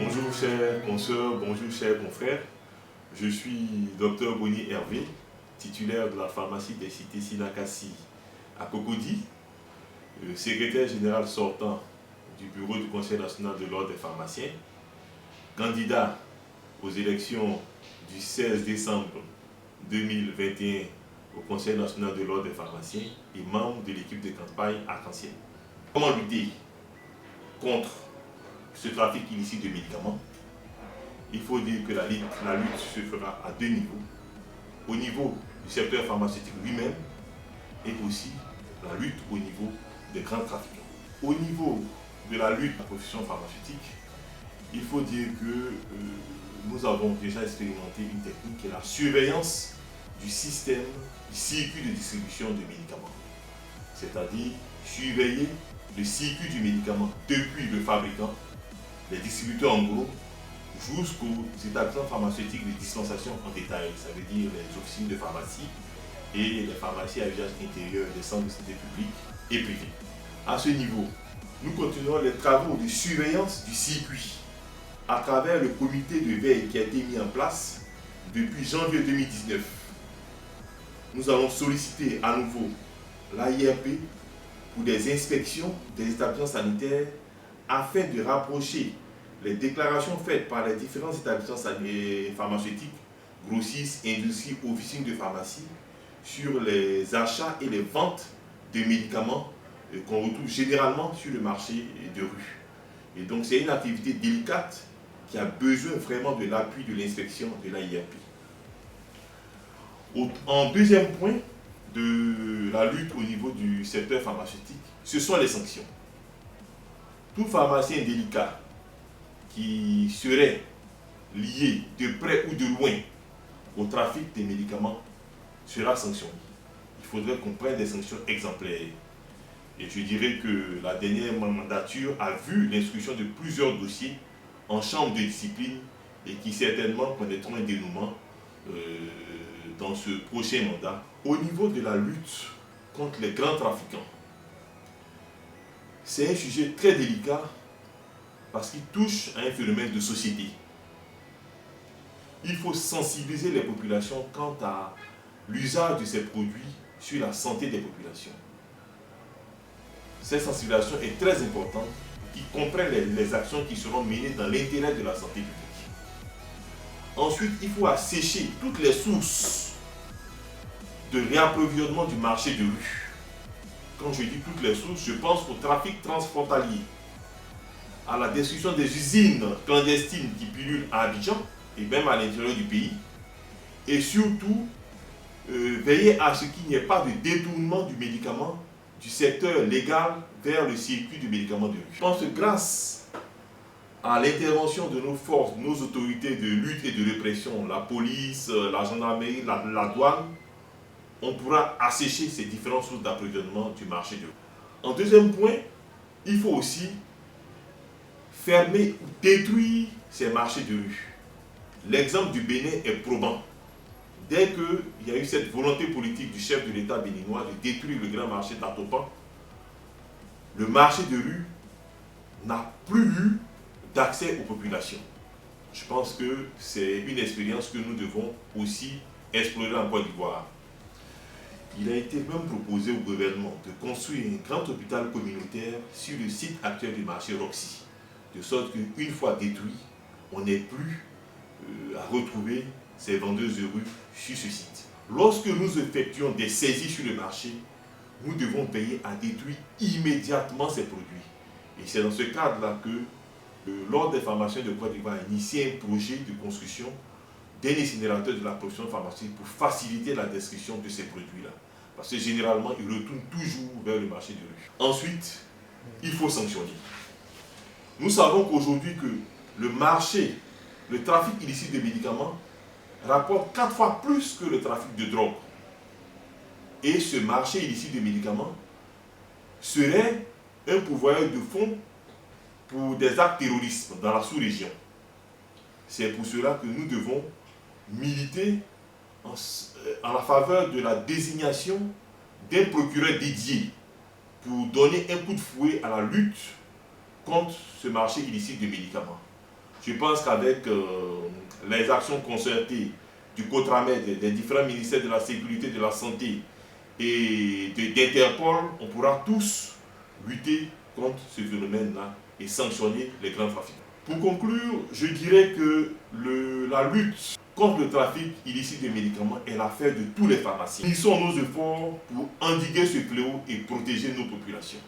Bonjour chers consoeurs, bonjour chers confrères. Je suis Dr Boni Hervé, titulaire de la pharmacie des cités Sinakasi à Cocody, secrétaire général sortant du bureau du Conseil national de l'ordre des pharmaciens, candidat aux élections du 16 décembre 2021 au Conseil national de l'ordre des pharmaciens et membre de l'équipe de campagne Arc-en-Ciel. Comment lutter contre ce trafic illicite de médicaments? Il faut dire que la lutte se fera à deux niveaux. Au niveau du secteur pharmaceutique lui-même et aussi la lutte au niveau des grands trafiquants. Au niveau de la lutte de la profession pharmaceutique, il faut dire que nous avons déjà expérimenté une technique qui est la surveillance du système, du circuit de distribution de médicaments. C'est-à-dire surveiller le circuit du médicament depuis le fabricant, les distributeurs en gros, jusqu'aux établissements pharmaceutiques de dispensation en détail, ça veut dire les officines de pharmacie et les pharmacies à usage intérieur des centres de santé publics et privés. À ce niveau, nous continuons les travaux de surveillance du circuit à travers le comité de veille qui a été mis en place depuis janvier 2019. Nous allons solliciter à nouveau l'AIRP pour des inspections des établissements sanitaires afin de rapprocher les déclarations faites par les différents établissements pharmaceutiques, grossistes, industries, officines de pharmacie sur les achats et les ventes de médicaments qu'on retrouve généralement sur le marché de rue. Et donc c'est une activité délicate qui a besoin vraiment de l'appui de l'inspection de l'AIRP. En deuxième point de la lutte au niveau du secteur pharmaceutique, ce sont les sanctions. Tout pharmacien délicat qui serait lié de près ou de loin au trafic des médicaments sera sanctionné. Il faudrait qu'on prenne des sanctions exemplaires. Et je dirais que la dernière mandature a vu l'instruction de plusieurs dossiers en chambre de discipline et qui certainement connaîtront un dénouement dans ce prochain mandat. Au niveau de la lutte contre les grands trafiquants, c'est un sujet très délicat parce qu'il touche à un phénomène de société. Il faut sensibiliser les populations quant à l'usage de ces produits sur la santé des populations. Cette sensibilisation est très importante, qui comprend les actions qui seront menées dans l'intérêt de la santé publique. Ensuite, il faut assécher toutes les sources de réapprovisionnement du marché de rue. Quand je dis toutes les sources, je pense au trafic transfrontalier, à la destruction des usines clandestines qui pullulent à Abidjan et même à l'intérieur du pays, et surtout veiller à ce qu'il n'y ait pas de détournement du médicament du secteur légal vers le circuit du médicament de rue. Je pense que grâce à l'intervention de nos forces, de nos autorités de lutte et de répression, la police, la gendarmerie, la douane, on pourra assécher ces différentes sources d'approvisionnement du marché de rue. En deuxième point, il faut aussi fermer ou détruire ces marchés de rue. L'exemple du Bénin est probant. Dès qu'il y a eu cette volonté politique du chef de l'État béninois de détruire le grand marché d'Atopan, le marché de rue n'a plus eu d'accès aux populations. Je pense que c'est une expérience que nous devons aussi explorer en Côte d'Ivoire. Il a été même proposé au gouvernement de construire un grand hôpital communautaire sur le site actuel du marché Roxy, de sorte qu'une fois détruit, on n'ait plus à retrouver ces vendeuses de rue sur ce site. Lorsque nous effectuons des saisies sur le marché, nous devons veiller à détruire immédiatement ces produits. Et c'est dans ce cadre-là que l'Ordre des pharmaciens de Côte d'Ivoire a initié un projet de construction d'un incinérateur de la production pharmaceutique pour faciliter la destruction de ces produits-là. Parce que généralement, ils retournent toujours vers le marché de rue. Ensuite, il faut sanctionner. Nous savons qu'aujourd'hui, le marché, le trafic illicite de médicaments rapporte 4 fois plus que le trafic de drogue. Et ce marché illicite de médicaments serait un pourvoyeur de fonds pour des actes terroristes dans la sous-région. C'est pour cela que nous devons militer en la faveur de la désignation d'un procureur dédié pour donner un coup de fouet à la lutte contre ce marché illicite de médicaments. Je pense qu'avec les actions concertées du COTRAMED, des différents ministères de la Sécurité, de la Santé et d'Interpol, on pourra tous lutter contre ce phénomène-là et sanctionner les grands trafics. Pour conclure, je dirais que la lutte contre le trafic illicite de médicaments est l'affaire de tous les pharmaciens. Unissons nos efforts pour endiguer ce fléau et protéger nos populations.